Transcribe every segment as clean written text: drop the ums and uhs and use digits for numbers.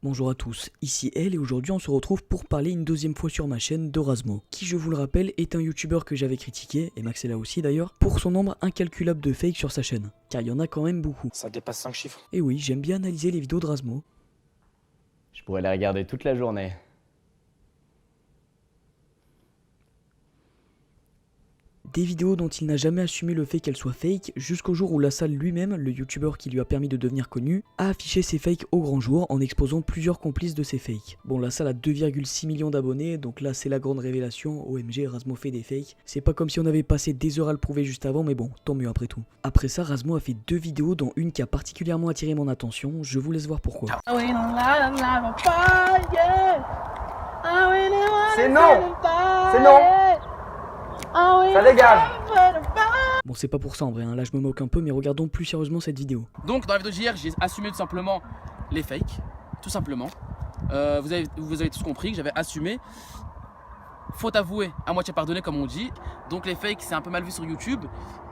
Bonjour à tous, ici Elle et aujourd'hui on se retrouve pour parler une deuxième fois sur ma chaîne de Razmo, qui je vous le rappelle est un youtubeur que j'avais critiqué, et Max est là aussi d'ailleurs, pour son nombre incalculable de fakes sur sa chaîne, car il y en a quand même beaucoup. Ça dépasse 5 chiffres. Et oui, j'aime bien analyser les vidéos de Razmo. Je pourrais les regarder toute la journée. Des vidéos dont il n'a jamais assumé le fait qu'elles soient fake, jusqu'au jour où La Salle lui-même, le youtubeur qui lui a permis de devenir connu, a affiché ses fakes au grand jour en exposant plusieurs complices de ses fakes. Bon, La Salle a 2,6 millions d'abonnés, donc là c'est la grande révélation, OMG, Razmo fait des fakes. C'est pas comme si on avait passé des heures à le prouver juste avant, mais bon, tant mieux après tout. Après ça, Razmo a fait 2 vidéos dont une qui a particulièrement attiré mon attention, je vous laisse voir pourquoi. C'est non! C'est non! Ça dégage! Bon, c'est pas pour ça en vrai, hein. Là je me moque un peu, mais regardons plus sérieusement cette vidéo. Donc dans la vidéo d'hier, j'ai assumé tout simplement les fakes, tout simplement. Vous avez tous compris que j'avais assumé. Faute avouée, à moitié pardonnée comme on dit. Donc les fakes c'est un peu mal vu sur YouTube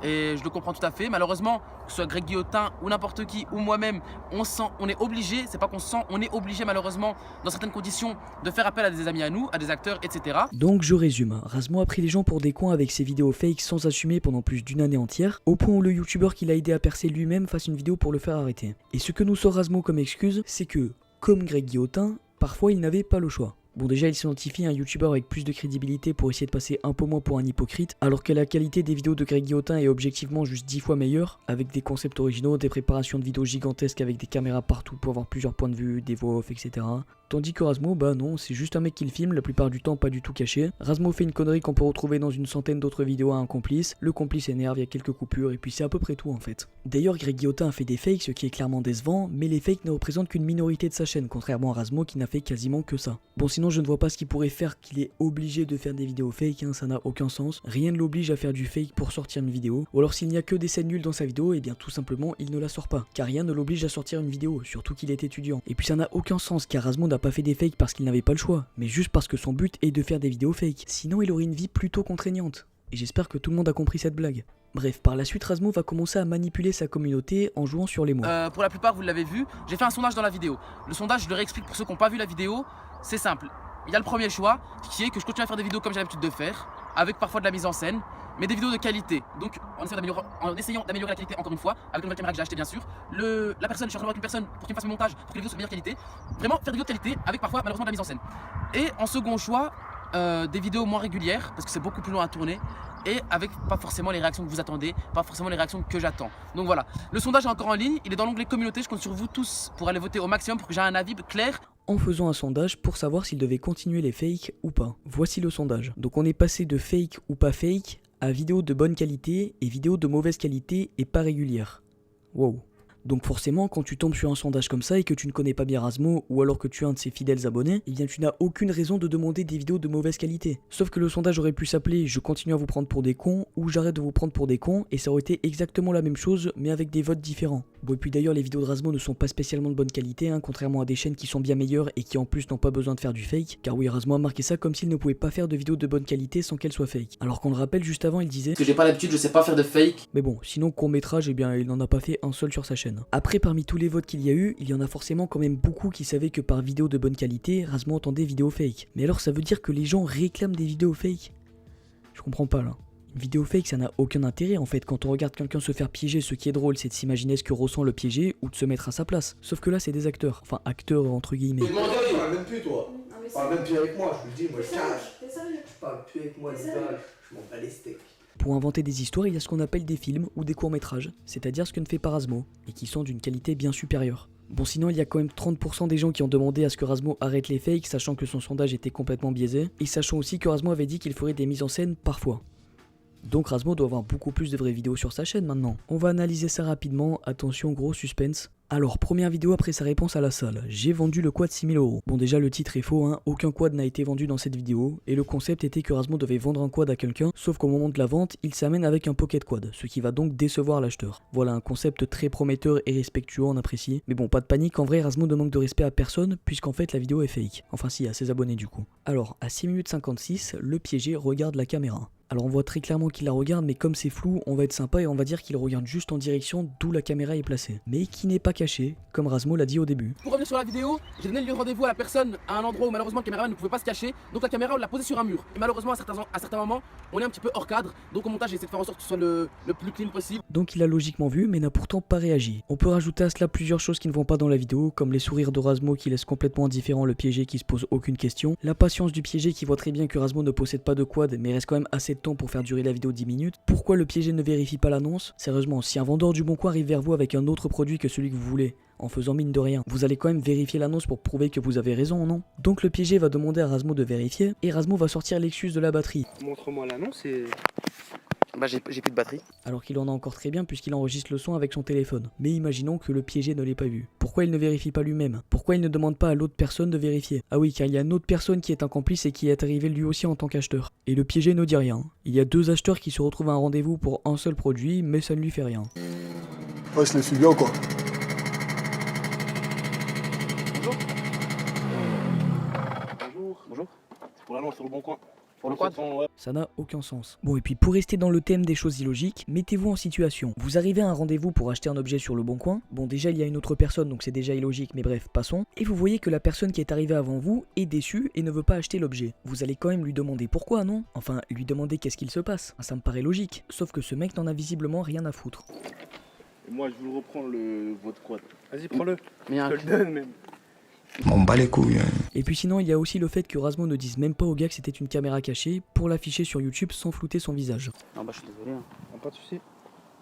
et je le comprends tout à fait. Malheureusement, que ce soit Greg Guillotin ou n'importe qui ou moi-même, on est obligé, c'est pas qu'on se sent, on est obligé malheureusement dans certaines conditions de faire appel à des amis à nous, à des acteurs, etc. Donc je résume, Razmo a pris les gens pour des cons avec ses vidéos fake sans assumer pendant plus d'une année entière, au point où le youtubeur qui l'a aidé à percer lui-même fasse une vidéo pour le faire arrêter. Et ce que nous sort Razmo comme excuse, c'est que, comme Greg Guillotin, parfois il n'avait pas le choix. Bon, déjà il s'identifie à un youtubeur avec plus de crédibilité pour essayer de passer un peu moins pour un hypocrite, alors que la qualité des vidéos de Greg Guillotin est objectivement juste 10 fois meilleure, avec des concepts originaux, des préparations de vidéos gigantesques avec des caméras partout pour avoir plusieurs points de vue, des voix off, etc. Tandis que Razmo, bah non, c'est juste un mec qui le filme, la plupart du temps pas du tout caché. Razmo fait une connerie qu'on peut retrouver dans une centaine d'autres vidéos à un complice, le complice énerve, il y a quelques coupures, et puis c'est à peu près tout en fait. D'ailleurs, Greg Guillotin a fait des fakes, ce qui est clairement décevant, mais les fakes ne représentent qu'une minorité de sa chaîne, contrairement à Razmo qui n'a fait quasiment que ça. Bon, sinon je ne vois pas ce qui pourrait faire qu'il est obligé de faire des vidéos fake, hein, ça n'a aucun sens. Rien ne l'oblige à faire du fake pour sortir une vidéo, ou alors s'il n'y a que des scènes nulles dans sa vidéo, et bien tout simplement il ne la sort pas, car rien ne l'oblige à sortir une vidéo, surtout qu'il est étudiant. Et puis ça n'a aucun sens, car Razmo n'a pas fait des fakes parce qu'il n'avait pas le choix, mais juste parce que son but est de faire des vidéos fake, sinon il aurait une vie plutôt contraignante. Et j'espère que tout le monde a compris cette blague. Bref, par la suite, Razmo va commencer à manipuler sa communauté en jouant sur les mots. Pour la plupart, vous l'avez vu, j'ai fait un sondage dans la vidéo. Le sondage, je le réexplique pour ceux qui n'ont pas vu la vidéo, c'est simple. Il y a le premier choix, qui est que je continue à faire des vidéos comme j'ai l'habitude de faire, avec parfois de la mise en scène, mais des vidéos de qualité. Donc en essayant d'améliorer la qualité encore une fois, avec une nouvelle caméra que j'ai achetée bien sûr. La personne, je suis en train de voir avec une personne pour qu'il me fasse mon montage, pour que les vidéos soient de meilleure qualité. Vraiment faire des vidéos de qualité, avec parfois malheureusement de la mise en scène. Et en second choix, des vidéos moins régulières, parce que c'est beaucoup plus long à tourner, et avec pas forcément les réactions que vous attendez, pas forcément les réactions que j'attends. Donc voilà, le sondage est encore en ligne, il est dans l'onglet communauté, je compte sur vous tous pour aller voter au maximum pour que j'ai un avis clair. En faisant un sondage pour savoir s'il devait continuer les fakes ou pas. Voici le sondage. Donc on est passé de fake ou pas fake à vidéo de bonne qualité et vidéo de mauvaise qualité et pas régulière. Wow. Donc forcément, quand tu tombes sur un sondage comme ça et que tu ne connais pas bien Razmo, ou alors que tu es un de ses fidèles abonnés, eh bien tu n'as aucune raison de demander des vidéos de mauvaise qualité. Sauf que le sondage aurait pu s'appeler « Je continue à vous prendre pour des cons » ou « J'arrête de vous prendre pour des cons » et ça aurait été exactement la même chose, mais avec des votes différents. Bon, et puis d'ailleurs, les vidéos de Razmo ne sont pas spécialement de bonne qualité, hein, contrairement à des chaînes qui sont bien meilleures et qui en plus n'ont pas besoin de faire du fake. Car oui, Razmo a marqué ça comme s'il ne pouvait pas faire de vidéos de bonne qualité sans qu'elles soient fake. Alors qu'on le rappelle, juste avant, il disait Parce que j'ai pas l'habitude, je sais pas faire de fake. Mais bon, sinon court-métrage, eh bien il n'en a pas fait un seul sur sa chaîne. Après, parmi tous les votes qu'il y a eu, il y en a forcément quand même beaucoup qui savaient que par vidéo de bonne qualité, Razmo entendait vidéo fake. Mais alors ça veut dire que les gens réclament des vidéos fake? Je comprends pas là. Une vidéo fake, ça n'a aucun intérêt en fait. Quand on regarde quelqu'un se faire piéger, ce qui est drôle, c'est de s'imaginer ce que ressent le piégé ou de se mettre à sa place. Sauf que là, c'est des acteurs. Enfin, acteurs entre guillemets. Tu parles même plus, toi. Parle même plus avec moi, je te le dis, moi je cache. Tu parles plus avec moi, les gars, je m'en bats les steaks. Pour inventer des histoires, il y a ce qu'on appelle des films ou des courts-métrages, c'est-à-dire ce que ne fait pas Razmo, et qui sont d'une qualité bien supérieure. Bon, sinon il y a quand même 30% des gens qui ont demandé à ce que Razmo arrête les fakes, sachant que son sondage était complètement biaisé, et sachant aussi que Razmo avait dit qu'il ferait des mises en scène parfois. Donc Razmo doit avoir beaucoup plus de vraies vidéos sur sa chaîne maintenant. On va analyser ça rapidement, attention gros suspense. Alors première vidéo après sa réponse à La Salle, j'ai vendu le quad 6000 €. Bon déjà le titre est faux, hein, aucun quad n'a été vendu dans cette vidéo, et le concept était que Razmo devait vendre un quad à quelqu'un, sauf qu'au moment de la vente, il s'amène avec un pocket quad, ce qui va donc décevoir l'acheteur. Voilà un concept très prometteur et respectueux, on apprécie. Mais bon, pas de panique, en vrai Razmo ne manque de respect à personne, puisqu'en fait la vidéo est fake. Enfin si, à ses abonnés du coup. Alors, à 6 minutes 56, le piégé regarde la caméra. Alors on voit très clairement qu'il la regarde, mais comme c'est flou, on va être sympa et on va dire qu'il regarde juste en direction d'où la caméra est placée. Mais qui n'est pas caché, comme Razmo l'a dit au début. Pour revenir sur la vidéo, j'ai donné le lieu de rendez-vous à la personne à un endroit où malheureusement le caméraman ne pouvait pas se cacher. Donc la caméra on l'a posée sur un mur. Et malheureusement à certains moments, on est un petit peu hors cadre. Donc au montage j'ai essayé de faire en sorte que ce soit le plus clean possible. Donc il a logiquement vu, mais n'a pourtant pas réagi. On peut rajouter à cela plusieurs choses qui ne vont pas dans la vidéo, comme les sourires de Razmo qui laissent complètement indifférent le piégé qui se pose aucune question, la patience du piégé qui voit très bien que Razmo ne possède pas de quad mais reste quand même assez de temps pour faire durer la vidéo 10 minutes, pourquoi le piégé ne vérifie pas l'annonce. Sérieusement, si un vendeur du Bon Coin arrive vers vous avec un autre produit que celui que vous voulez, en faisant mine de rien, vous allez quand même vérifier l'annonce pour prouver que vous avez raison, non? Donc le piégé va demander à Razmo de vérifier, et Razmo va sortir l'excuse de la batterie. Montre-moi l'annonce et... Bah j'ai plus de batterie. Alors qu'il en a encore très bien puisqu'il enregistre le son avec son téléphone. Mais imaginons que le piégé ne l'ait pas vu. Pourquoi il ne vérifie pas lui-même? Pourquoi il ne demande pas à l'autre personne de vérifier? Ah oui, car il y a une autre personne qui est un complice et qui est arrivé lui aussi en tant qu'acheteur. Et le piégé ne dit rien. Il y a deux acheteurs qui se retrouvent à un rendez-vous pour un seul produit, mais ça ne lui fait rien. Ouais, je l'ai suivi bien quoi. Bonjour. C'est pour l'annonce sur le Bon Coin. Pour le quad? Ouais. Ça n'a aucun sens. Bon, et puis pour rester dans le thème des choses illogiques, mettez-vous en situation. Vous arrivez à un rendez-vous pour acheter un objet sur le Bon Coin. Bon, déjà il y a une autre personne, donc c'est déjà illogique, mais bref, passons. Et vous voyez que la personne qui est arrivée avant vous est déçue et ne veut pas acheter l'objet. Vous allez quand même lui demander pourquoi, non? Enfin, lui demander qu'est-ce qu'il se passe. Ça me paraît logique. Sauf que ce mec n'en a visiblement rien à foutre. Et moi je vous reprends votre quad. Vas-y, prends-le. Mais Je te le donne même. On bat les couilles. Et puis sinon, il y a aussi le fait que Razmo ne dise même pas au gars que c'était une caméra cachée pour l'afficher sur YouTube sans flouter son visage. Non bah je suis désolé. Hein. Pas de soucis.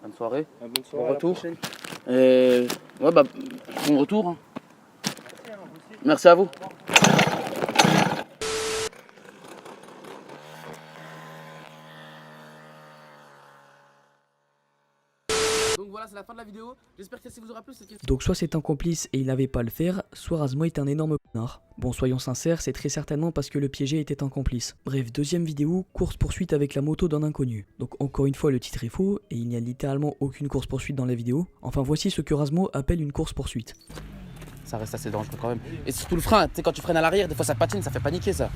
Bonne soirée. Bonne soirée. Bon à la retour. prochaine. Ouais bah bon retour. Hein. Merci à vous. Donc voilà, c'est la fin de la vidéo. J'espère que ça vous aura plu cette question. Donc soit c'est un complice et il n'avait pas à le faire, soit Razmo est un énorme connard. Bon, soyons sincères, c'est très certainement parce que le piégé était un complice. Bref, deuxième vidéo, course-poursuite avec la moto d'un inconnu. Donc encore une fois, le titre est faux, et il n'y a littéralement aucune course-poursuite dans la vidéo. Enfin, voici ce que Razmo appelle une course-poursuite. Ça reste assez dangereux quand même. Et surtout le frein, tu sais quand tu freines à l'arrière, des fois ça patine, ça fait paniquer ça.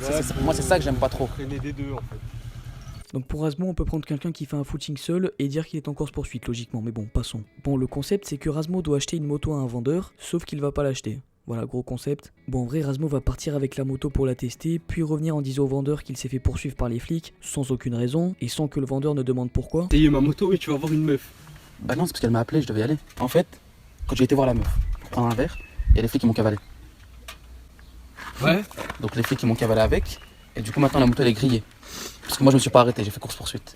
Pour moi c'est ça que j'aime pas trop. Freiner des deux en fait. Donc pour Razmo, on peut prendre quelqu'un qui fait un footing seul et dire qu'il est en course-poursuite, logiquement, mais bon, passons. Bon, le concept c'est que Razmo doit acheter une moto à un vendeur, sauf qu'il va pas l'acheter. Voilà, gros concept. Bon, en vrai, Razmo va partir avec la moto pour la tester, puis revenir en disant au vendeur qu'il s'est fait poursuivre par les flics, sans aucune raison, et sans que le vendeur ne demande pourquoi. T'as ma moto et tu vas voir une meuf. Bah non, c'est parce qu'elle m'a appelé, je devais y aller. En fait, quand j'ai été voir la meuf pour prendre un verre, il y a les flics qui m'ont cavalé. Ouais. Donc les flics qui m'ont cavalé avec, et du coup maintenant la moto elle est grillée. Parce que moi je me suis pas arrêté, j'ai fait course-poursuite.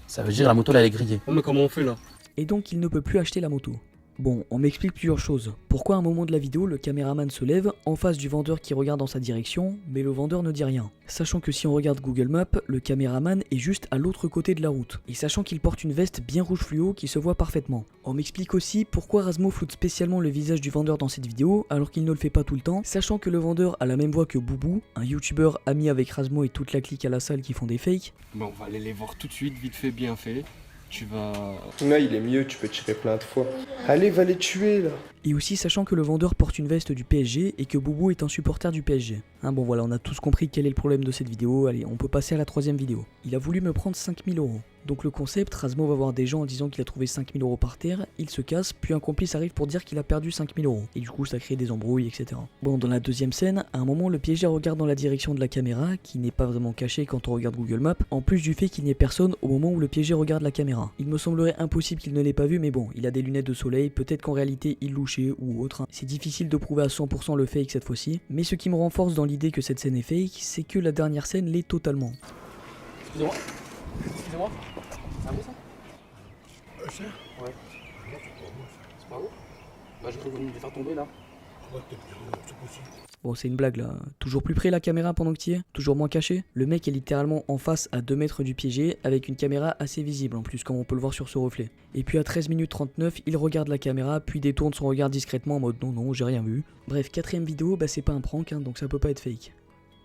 Ça veut dire la moto là elle est grillée. Oh mais comment on fait là? Et donc il ne peut plus acheter la moto. Bon, on m'explique plusieurs choses. Pourquoi à un moment de la vidéo, le caméraman se lève en face du vendeur qui regarde dans sa direction, mais le vendeur ne dit rien. Sachant que si on regarde Google Maps, le caméraman est juste à l'autre côté de la route. Et sachant qu'il porte une veste bien rouge fluo qui se voit parfaitement. On m'explique aussi pourquoi Razmo floute spécialement le visage du vendeur dans cette vidéo, alors qu'il ne le fait pas tout le temps, sachant que le vendeur a la même voix que Boubou, un youtubeur ami avec Razmo et toute la clique à la salle qui font des fakes. Bah on va aller les voir tout de suite, vite fait, bien fait. Tu vas... Là, il est mieux, tu peux tirer plein de fois. Allez, va les tuer là. Et aussi sachant que le vendeur porte une veste du PSG et que Boubou est un supporter du PSG. Hein, bon voilà, on a tous compris quel est le problème de cette vidéo, allez, on peut passer à la troisième vidéo. Il a voulu me prendre 5000 €. Donc le concept, Razmo va voir des gens en disant qu'il a trouvé 5000 € par terre, il se casse, puis un complice arrive pour dire qu'il a perdu 5000 €. Et du coup ça crée des embrouilles, etc. Bon, dans la deuxième scène, à un moment le piégé regarde dans la direction de la caméra, qui n'est pas vraiment cachée quand on regarde Google Maps, en plus du fait qu'il n'y ait personne au moment où le piégé regarde la caméra. Il me semblerait impossible qu'il ne l'ait pas vu, mais bon, il a des lunettes de soleil, peut-être qu'en réalité il louchait ou autre. C'est difficile de prouver à 100% le fake cette fois-ci, mais ce qui me renforce dans l'idée que cette scène est fake, c'est que la dernière scène l'est totalement. Excusez-moi. Excusez-moi. C'est à vous ça? Ouais. C'est pas vous? Bah j'ai cru que vous me faire tomber là. Bon, c'est une blague là. Toujours plus près la caméra pendant que t'y es? Toujours moins caché? Le mec est littéralement en face à 2 mètres du piégé avec une caméra assez visible en plus, comme on peut le voir sur ce reflet. Et puis à 13 minutes 39, il regarde la caméra puis détourne son regard discrètement en mode non, j'ai rien vu. Bref, quatrième vidéo, bah c'est pas un prank hein, donc ça peut pas être fake.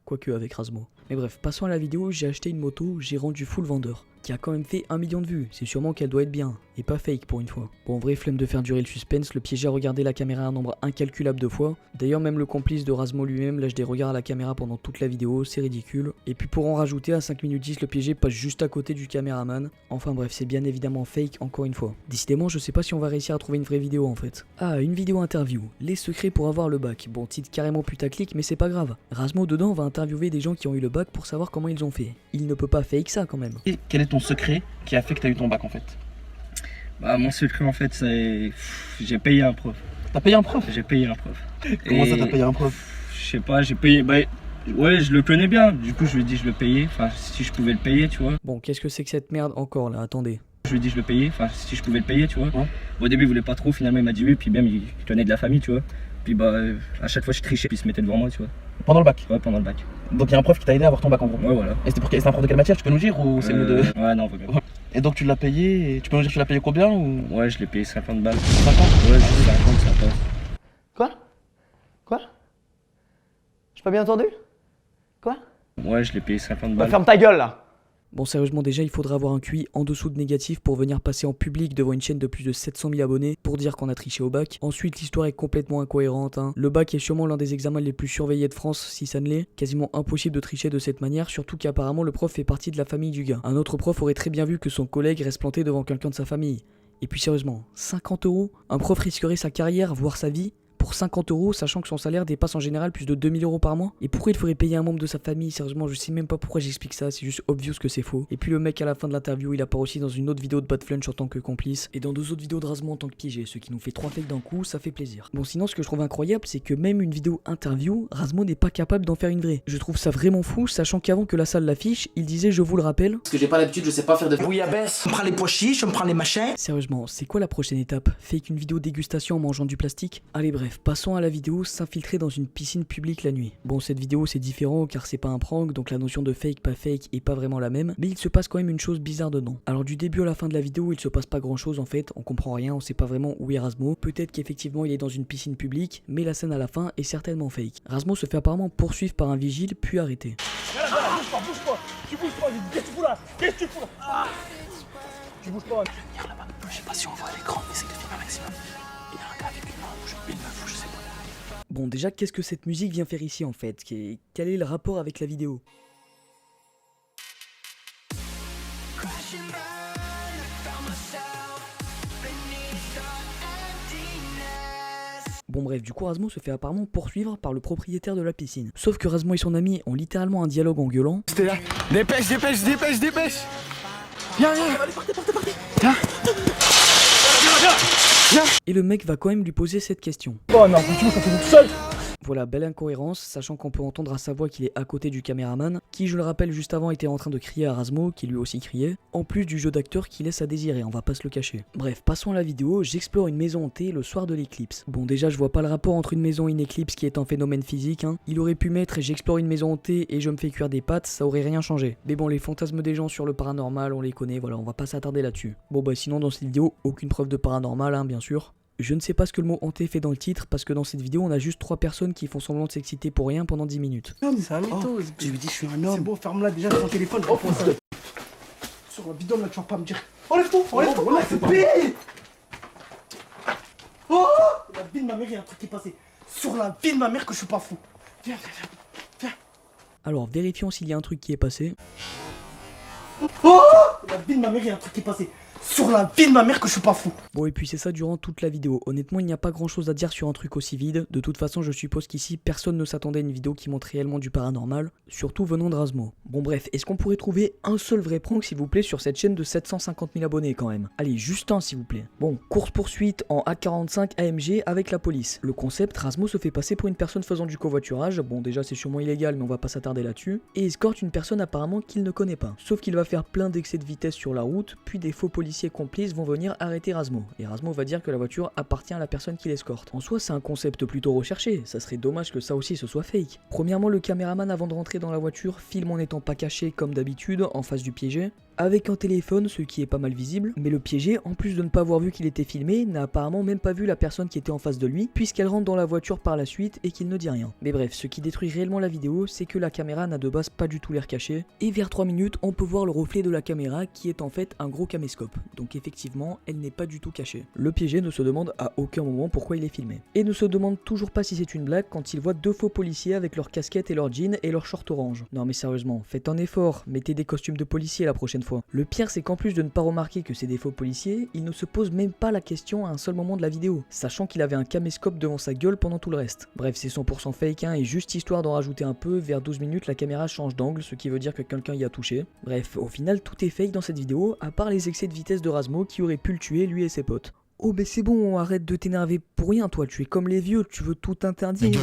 Quoique avec Razmo. Mais bref, passons à la vidéo, j'ai acheté une moto, j'ai rendu full vendeur. qui a quand même fait 1 million de vues. C'est sûrement qu'elle doit être bien, et pas fake pour une fois. Bon, en vrai, flemme de faire durer le suspense, le piégé a regardé la caméra un nombre incalculable de fois. D'ailleurs, même le complice de Razmo lui-même lâche des regards à la caméra pendant toute la vidéo, c'est ridicule. Et puis pour en rajouter, à 5 minutes 10, le piégé passe juste à côté du caméraman. Enfin bref, c'est bien évidemment fake encore une fois. Décidément, je sais pas si on va réussir à trouver une vraie vidéo en fait. Ah, une vidéo interview. Les secrets pour avoir le bac. Bon, titre carrément putaclic, mais c'est pas grave. Razmo dedans va interviewer des gens qui ont eu le bac pour savoir comment ils ont fait. Il ne peut pas fake ça quand même. Et quel est ton secret qui a fait que tu as eu ton bac en fait? Bah, mon secret en fait, c'est. J'ai payé un prof. T'as payé un prof? J'ai payé un prof. Comment ça Et t'as payé un prof? Je sais pas, j'ai payé. Bah, ouais, je le connais bien. Du coup, je lui ai dit je le payais. Enfin, si je pouvais le payer, tu vois. Bon, qu'est-ce que c'est que cette merde encore là? Attendez. Je lui ai dit je le payais. Enfin, si je pouvais le payer, tu vois. Ouais. Au début, il voulait pas trop. Finalement, il m'a dit oui. Puis même, il tenait de la famille, tu vois. Puis bah, à chaque fois, je trichais. Puis il se mettait devant moi, tu vois. Pendant le bac? Ouais, pendant le bac. Donc il y a un prof qui t'a aidé à avoir ton bac en gros? Ouais, voilà. Et c'est un prof de quelle matière? Tu peux nous dire ou c'est mieux de. Ouais, non, vraiment. Et donc tu l'as payé, et tu peux nous dire tu l'as payé combien ou. Ouais, je l'ai payé 50 balles. 50? Ouais, j'ai 50, ça passe. Quoi? Quoi? J'ai pas bien entendu? Quoi? Ouais, je l'ai payé 50 Bah, balles. ferme ta gueule là! Bon, sérieusement, déjà, il faudra avoir un QI en dessous de négatif pour venir passer en public devant une chaîne de plus de 700 000 abonnés pour dire qu'on a triché au bac. Ensuite, l'histoire est complètement incohérente, hein. Le bac est sûrement l'un des examens les plus surveillés de France, si ça ne l'est. Quasiment impossible de tricher de cette manière, surtout qu'apparemment le prof fait partie de la famille du gars. Un autre prof aurait très bien vu que son collègue reste planté devant quelqu'un de sa famille. Et puis sérieusement, 50 €? Un prof risquerait sa carrière, voire sa vie pour 50 €, sachant que son salaire dépasse en général plus de 2000 € par mois. Et pourquoi il ferait payer un membre de sa famille? Sérieusement, je sais même pas pourquoi j'explique ça, c'est juste obvious que c'est faux. Et puis le mec à la fin de l'interview, il apparaît aussi dans une autre vidéo de Bad Flunch en tant que complice, et dans 2 autres vidéos de Razmo en tant que piégé, ce qui nous fait 3 fakes d'un coup, ça fait plaisir. Bon, sinon, ce que je trouve incroyable, c'est que même une vidéo interview, Razmo n'est pas capable d'en faire une vraie. Je trouve ça vraiment fou, sachant qu'avant que la salle l'affiche, il disait, je vous le rappelle. Parce que j'ai pas l'habitude, je sais pas faire de bouillabaisse, on prend les pois chiches, on prend les machins. Sérieusement, c'est quoi la prochaine étape? Fake une vidéo dégustation en mangeant du plastique? Allez bref, passons à la vidéo s'infiltrer dans une piscine publique la nuit. Bon, cette vidéo c'est différent car c'est pas un prank, donc la notion de fake pas fake est pas vraiment la même, mais il se passe quand même une chose bizarre dedans. Alors du début à la fin de la vidéo, il se passe pas grand chose en fait, on comprend rien, on sait pas vraiment où est Razmo. Peut-être qu'effectivement il est dans une piscine publique, mais la scène à la fin est certainement fake. Razmo se fait apparemment poursuivre par un vigile puis arrêter. Bouge pas, tu bouges pas, qu'est-ce que tu fous là? Qu'est-ce que tu fous là? Tu bouges pas. Je sais pas si on voit à l'écran, mais c'est de filmer un maximum. Il y a un gars avec une main rouge, une meuf, je sais pas. Bon, déjà, qu'est-ce que cette musique vient faire ici en fait? Quel est le rapport avec la vidéo? Bon bref, du coup Razmo se fait apparemment poursuivre par le propriétaire de la piscine. Sauf que Razmo et son ami ont littéralement un dialogue en gueulant. C'était là. Dépêche, dépêche, dépêche, dépêche. Viens, viens. Viens. Et le mec va quand même lui poser cette question. Oh non, tu bouges, ça fait tout seul. Voilà, belle incohérence, sachant qu'on peut entendre à sa voix qu'il est à côté du caméraman, qui je le rappelle juste avant était en train de crier à Razmo, qui lui aussi criait, en plus du jeu d'acteur qui laisse à désirer, on va pas se le cacher. Bref, passons à la vidéo, j'explore une maison hantée le soir de l'éclipse. Bon déjà je vois pas le rapport entre une maison et une éclipse qui est un phénomène physique, hein. Il aurait pu mettre j'explore une maison hantée et je me fais cuire des pâtes, ça aurait rien changé. Mais bon, les fantasmes des gens sur le paranormal, on les connaît, voilà, on va pas s'attarder là-dessus. Bon bah sinon dans cette vidéo, aucune preuve de paranormal, hein, bien sûr. Je ne sais pas ce que le mot hanté fait dans le titre parce que dans cette vidéo on a juste 3 personnes qui font semblant de s'exciter pour rien pendant 10 minutes. C'est un mytho. Je lui dis, je suis un homme. C'est bon, ferme-la déjà ton téléphone. Sur la bidon là, tu vas pas me dire. Enlève-toi, enlève-toi. Voilà, c'est pire. Oh, la vie de ma mère, il y a un truc qui est passé. Sur la vie de ma mère que je suis pas fou. Viens, viens, viens. Alors vérifions s'il y a un truc qui est passé. Oh, la vie de ma mère, il y a un truc qui est passé. Sur la vie de ma mère que je suis pas fou. Bon et puis c'est ça durant toute la vidéo. Honnêtement il n'y a pas grand chose à dire sur un truc aussi vide. De toute façon je suppose qu'ici personne ne s'attendait à une vidéo qui montre réellement du paranormal. Surtout venant de Razmo. Bon bref, est-ce qu'on pourrait trouver un seul vrai prank s'il vous plaît sur cette chaîne de 750 000 abonnés quand même? Allez, juste un s'il vous plaît. Bon, course poursuite en A45 AMG avec la police. Le concept, Razmo se fait passer pour une personne faisant du covoiturage. Bon déjà c'est sûrement illégal mais on va pas s'attarder là-dessus. Et escorte une personne apparemment qu'il ne connaît pas. Sauf qu'il va faire plein d'excès de vitesse sur la route. Puis des faux policiers complices vont venir arrêter Razmo. Et Razmo va dire que la voiture appartient à la personne qui l'escorte. En soi c'est un concept plutôt recherché. Ça serait dommage que ça aussi ce soit fake. Premièrement le caméraman avant de rentrer dans la voiture filme en n'étant pas caché comme d'habitude en face du piégé. avec un téléphone, ce qui est pas mal visible, mais le piégé, en plus de ne pas avoir vu qu'il était filmé, n'a apparemment même pas vu la personne qui était en face de lui, puisqu'elle rentre dans la voiture par la suite et qu'il ne dit rien. Mais bref, ce qui détruit réellement la vidéo, c'est que la caméra n'a de base pas du tout l'air caché, et vers 3 minutes, on peut voir le reflet de la caméra qui est en fait un gros caméscope, donc effectivement, elle n'est pas du tout cachée. Le piégé ne se demande à aucun moment pourquoi il est filmé, et ne se demande toujours pas si c'est une blague quand il voit 2 faux policiers avec leurs casquettes et leurs jeans et leurs shorts orange. Non mais sérieusement, faites un effort, mettez des costumes de policiers la prochaine fois. Le pire c'est qu'en plus de ne pas remarquer que c'est des faux policiers, il ne se pose même pas la question à un seul moment de la vidéo, sachant qu'il avait un caméscope devant sa gueule pendant tout le reste. Bref, c'est 100% fake hein, et juste histoire d'en rajouter un peu, vers 12 minutes la caméra change d'angle, ce qui veut dire que quelqu'un y a touché. Bref, au final tout est fake dans cette vidéo, à part les excès de vitesse de Razmo qui aurait pu le tuer lui et ses potes. Oh mais c'est bon, arrête de t'énerver pour rien toi, tu es comme les vieux, tu veux tout interdire.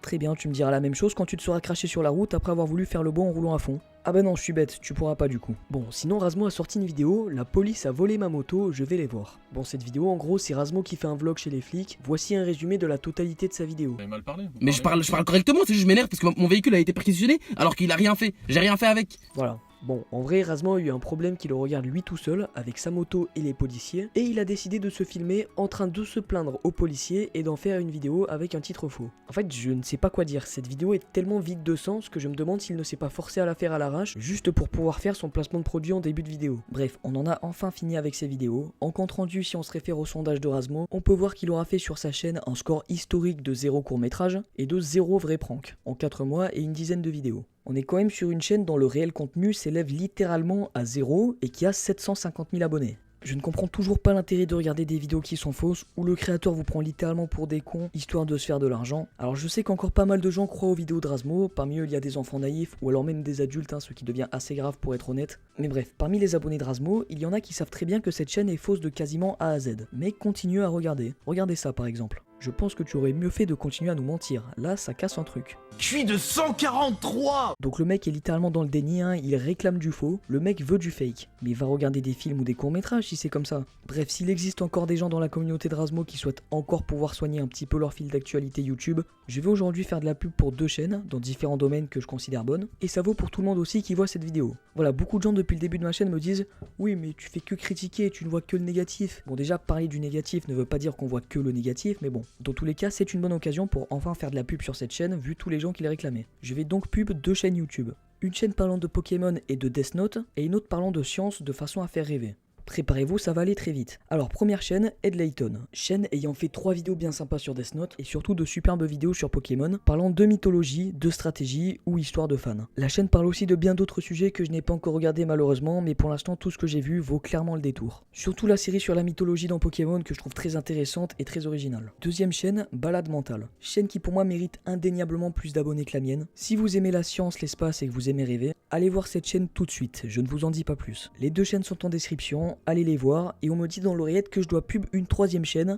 Très bien, tu me diras la même chose quand tu te seras craché sur la route après avoir voulu faire le bon en roulant à fond. Ah bah non, je suis bête, tu pourras pas du coup. Bon, sinon Razmo a sorti une vidéo, la police a volé ma moto, je vais les voir. Bon, cette vidéo en gros c'est Razmo qui fait un vlog chez les flics, voici un résumé de la totalité de sa vidéo. Mal parlé. Mais je parle correctement, c'est juste je m'énerve parce que mon véhicule a été perquisitionné alors qu'il a rien fait, j'ai rien fait avec. Voilà. Bon, en vrai, Razmo a eu un problème qui le regarde lui tout seul, avec sa moto et les policiers, et il a décidé de se filmer en train de se plaindre aux policiers et d'en faire une vidéo avec un titre faux. En fait, je ne sais pas quoi dire, cette vidéo est tellement vide de sens que je me demande s'il ne s'est pas forcé à la faire à l'arrache, juste pour pouvoir faire son placement de produit en début de vidéo. Bref, on en a enfin fini avec ces vidéos. En compte rendu, si on se réfère au sondage de Razmo, on peut voir qu'il aura fait sur sa chaîne un score historique de 0 court-métrage et de 0 vrai prank, en 4 mois et une dizaine de vidéos. On est quand même sur une chaîne dont le réel contenu s'élève littéralement à 0 et qui a 750 000 abonnés. Je ne comprends toujours pas l'intérêt de regarder des vidéos qui sont fausses, où le créateur vous prend littéralement pour des cons, histoire de se faire de l'argent. Alors je sais qu'encore pas mal de gens croient aux vidéos de Razmo, parmi eux il y a des enfants naïfs, ou alors même des adultes, hein, ce qui devient assez grave pour être honnête. Mais bref, parmi les abonnés de Razmo, il y en a qui savent très bien que cette chaîne est fausse de quasiment A à Z, mais continuent à regarder. Regardez ça par exemple. Je pense que tu aurais mieux fait de continuer à nous mentir, là ça casse un truc. Je suis de 143. Donc le mec est littéralement dans le déni, hein, il réclame du faux, le mec veut du fake, mais il va regarder des films ou des courts-métrages si c'est comme ça. Bref, s'il existe encore des gens dans la communauté de Razmo qui souhaitent encore pouvoir soigner un petit peu leur fil d'actualité YouTube, je vais aujourd'hui faire de la pub pour 2 chaînes, dans différents domaines que je considère bonnes, et ça vaut pour tout le monde aussi qui voit cette vidéo. Voilà, beaucoup de gens depuis le début de ma chaîne me disent « Oui mais tu fais que critiquer, tu ne vois que le négatif ». Bon déjà, parler du négatif ne veut pas dire qu'on voit que le négatif, mais bon, dans tous les cas, c'est une bonne occasion pour enfin faire de la pub sur cette chaîne, vu tous les gens qui les réclamaient. Je vais donc pub 2 chaînes YouTube. Une chaîne parlant de Pokémon et de Death Note, et une autre parlant de science de façon à faire rêver. Préparez-vous, ça va aller très vite. Alors première chaîne, Ed Layton. Chaîne ayant fait 3 vidéos bien sympas sur Death Note et surtout de superbes vidéos sur Pokémon, parlant de mythologie, de stratégie ou histoire de fans. La chaîne parle aussi de bien d'autres sujets que je n'ai pas encore regardé malheureusement, mais pour l'instant tout ce que j'ai vu vaut clairement le détour. Surtout la série sur la mythologie dans Pokémon que je trouve très intéressante et très originale. Deuxième chaîne, Balade Mentale. Chaîne qui pour moi mérite indéniablement plus d'abonnés que la mienne. Si vous aimez la science, l'espace et que vous aimez rêver, allez voir cette chaîne tout de suite, je ne vous en dis pas plus. Les 2 chaînes sont en description, allez les voir, et on me dit dans l'oreillette que je dois pub une 3e chaîne,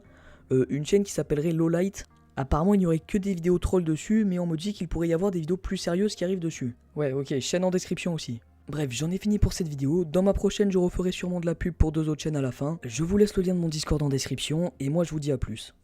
une chaîne qui s'appellerait Lowlight. Apparemment il n'y aurait que des vidéos trolls dessus, mais on me dit qu'il pourrait y avoir des vidéos plus sérieuses qui arrivent dessus. Ouais ok, chaîne en description aussi. Bref, j'en ai fini pour cette vidéo, dans ma prochaine je referai sûrement de la pub pour 2 autres chaînes à la fin. Je vous laisse le lien de mon Discord en description, et moi je vous dis à plus.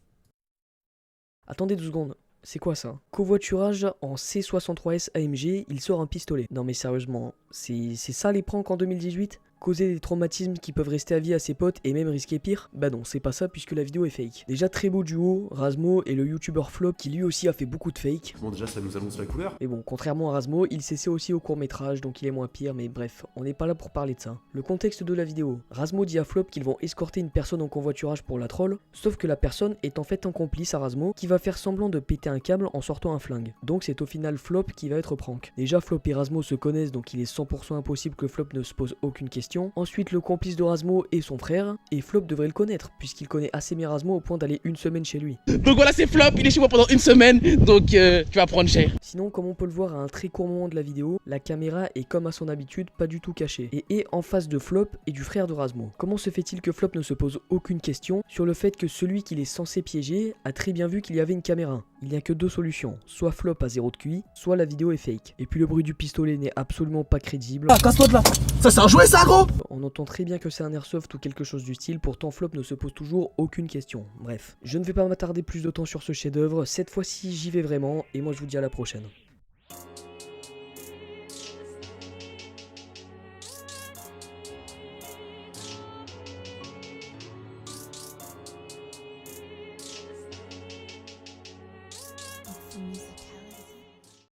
Attendez 2 secondes. C'est quoi ça? Covoiturage en C63S AMG, il sort un pistolet. Non mais sérieusement, c'est ça les pranks en 2018? Causer des traumatismes qui peuvent rester à vie à ses potes et même risquer pire? Bah non, c'est pas ça puisque la vidéo est fake. Déjà très beau duo, Razmo et le youtubeur Flop qui lui aussi a fait beaucoup de fake. Bon déjà ça nous annonce la couleur. Mais bon, contrairement à Razmo, il s'essaie aussi au court-métrage donc il est moins pire, mais bref, on n'est pas là pour parler de ça. Le contexte de la vidéo, Razmo dit à Flop qu'ils vont escorter une personne en convoiturage pour la troll, sauf que la personne est en fait un complice à Razmo qui va faire semblant de péter un câble en sortant un flingue. Donc c'est au final Flop qui va être prank. Déjà Flop et Razmo se connaissent donc il est 100% impossible que Flop ne se pose aucune question. Ensuite le complice de Razmo est son frère, et Flop devrait le connaître puisqu'il connaît assez bien Razmo au point d'aller 1 semaine chez lui. Donc voilà, c'est Flop, il est chez moi pendant 1 semaine, donc tu vas prendre cher. Sinon, comme on peut le voir à un très court moment de la vidéo, la caméra est comme à son habitude pas du tout cachée, et est en face de Flop et du frère de Razmo. Comment se fait-il que Flop ne se pose aucune question sur le fait que celui qu'il est censé piéger a très bien vu qu'il y avait une caméra? Il n'y a que 2 solutions, soit Flop a 0 de QI, soit la vidéo est fake. Et puis le bruit du pistolet n'est absolument pas crédible. Ah, casse-toi de là. Ça c'est un jouet ça gros. On entend très bien que c'est un airsoft ou quelque chose du style, pourtant Flop ne se pose toujours aucune question. Bref, je ne vais pas m'attarder plus de temps sur ce chef-d'œuvre, cette fois-ci j'y vais vraiment, et moi je vous dis à la prochaine. On essaie